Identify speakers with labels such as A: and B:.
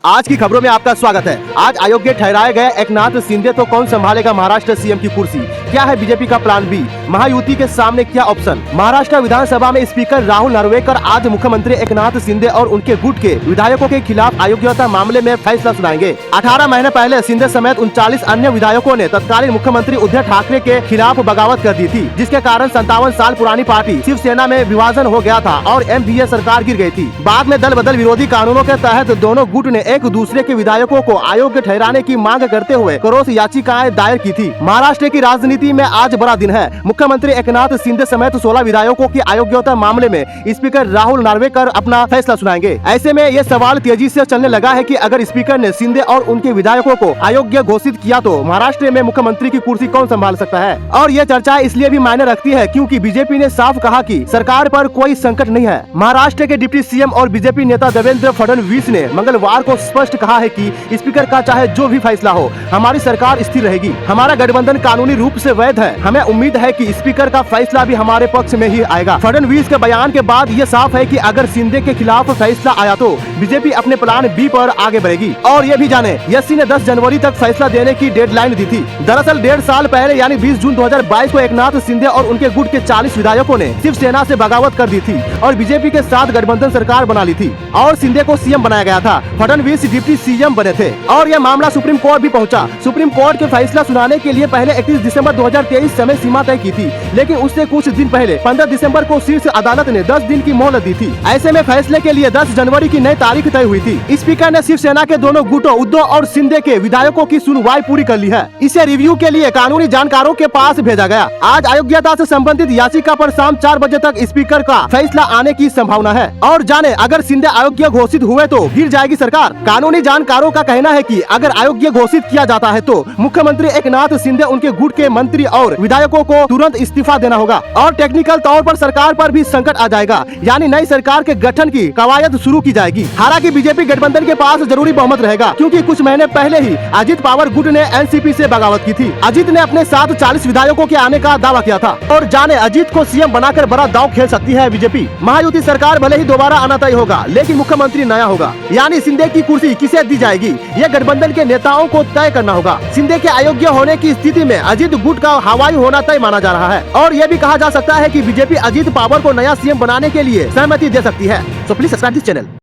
A: आज की खबरों में आपका स्वागत है। आज अयोग्य ठहराए गए एकनाथ शिंदे तो कौन संभालेगा महाराष्ट्र सीएम की कुर्सी? क्या है बीजेपी का प्लान बी? महायुति के सामने क्या ऑप्शन? महाराष्ट्र विधानसभा में स्पीकर राहुल नार्वेकर आज मुख्यमंत्री एकनाथ शिंदे और उनके गुट के विधायकों के खिलाफ अयोग्यता मामले में फैसला सुनाएंगे। 18 महीने पहले शिंदे समेत 39 अन्य विधायकों ने तत्कालीन मुख्यमंत्री उद्धव ठाकरे के खिलाफ बगावत कर दी थी, जिसके कारण 57 साल पुरानी पार्टी शिवसेना में विभाजन हो गया था और एनडीए सरकार गिर गई थी। बाद में दल बदल विरोधी कानूनों के तहत दोनों गुट ने एक दूसरे के विधायकों को अयोग्य ठहराने की मांग करते हुए क्रॉस याचिकाएं दायर की थी। महाराष्ट्र की राजनीति में आज बड़ा दिन है। मुख्यमंत्री एकनाथ शिंदे समेत 16 विधायकों की अयोग्यता मामले में स्पीकर राहुल नार्वेकर अपना फैसला सुनाएंगे। ऐसे में ये सवाल तेजी से चलने लगा है कि अगर स्पीकर ने शिंदे और उनके विधायकों को अयोग्य घोषित किया तो महाराष्ट्र में मुख्यमंत्री की कुर्सी कौन संभाल सकता है? और ये चर्चा इसलिए भी मायने रखती है क्योंकि बीजेपी ने साफ कहा कि सरकार पर कोई संकट नहीं है। महाराष्ट्र के डिप्टी सीएम और बीजेपी नेता देवेंद्र फडणवीस ने मंगलवार को स्पष्ट कहा है कि स्पीकर का चाहे जो भी फैसला हो, हमारी सरकार स्थिर रहेगी। हमारा गठबंधन कानूनी रूप से वैध है। हमें उम्मीद है कि स्पीकर का फैसला भी हमारे पक्ष में ही आएगा। फडणवीस के बयान के बाद ये साफ है कि अगर शिंदे के खिलाफ फैसला आया तो बीजेपी अपने प्लान बी पर आगे बढ़ेगी। और ये भी जाने, एससी ने 10 जनवरी तक फैसला देने की डेडलाइन दी थी। दरअसल 1.5 साल पहले यानी 20 जून 2022 को एकनाथ शिंदे और उनके गुट के 40 विधायकों ने शिवसेना से बगावत कर दी थी और बीजेपी के साथ गठबंधन सरकार बना ली थी और शिंदे को सीएम बनाया गया था। फडणवीस डिप्टी सीएम बने थे और यह मामला सुप्रीम कोर्ट भी पहुंचा। सुप्रीम कोर्ट के फैसला सुनाने के लिए पहले 31 दिसंबर 2023 समय सीमा तय की थी, लेकिन उससे कुछ दिन पहले 15 दिसंबर को शीर्ष अदालत ने 10 दिन की मोहलत दी थी। ऐसे में फैसले के लिए 10 जनवरी की नई तारीख तय हुई थी। स्पीकर ने शिवसेना के दोनों गुटों उद्धव और शिंदे के विधायकों की सुनवाई पूरी कर ली है। इसे रिव्यू के लिए कानूनी जानकारों के पास भेजा गया। आज अयोग्यता से संबंधित याचिका पर शाम 4 बजे तक स्पीकर का फैसला आने की संभावना है। और जाने, अगर शिंदे अयोग्य घोषित हुए तो गिर जाएगी सरकार। कानूनी जानकारों का कहना है कि अगर अयोग्य घोषित किया जाता है तो मुख्यमंत्री एकनाथ शिंदे, उनके गुट के मंत्री और विधायकों को तुरंत इस्तीफा देना होगा और टेक्निकल तौर पर सरकार पर भी संकट आ जाएगा, यानी नई सरकार के गठन की कवायद शुरू की जाएगी। हालांकि बीजेपी गठबंधन के पास जरूरी बहुमत रहेगा क्योंकि कुछ महीने पहले ही अजित पावर गुट ने एनसीपी से बगावत की थी। अजित ने अपने साथ 40 विधायकों के आने का दावा किया था और जाने, अजित को सीएम बनाकर बड़ा दांव खेल सकती है बीजेपी। महायुति सरकार भले ही दोबारा आना तय होगा, लेकिन मुख्यमंत्री नया होगा, यानी शिंदे की कुर्सी किसे दी जाएगी यह गठबंधन के नेताओं को तय करना होगा। शिंदे के अयोग्य होने की स्थिति में अजित गुट का हवाई होना तय माना जा रहा है और यह भी कहा जा सकता है कि बीजेपी अजित पावर को नया सीएम बनाने के लिए सहमति दे सकती है। So please subscribe this channel.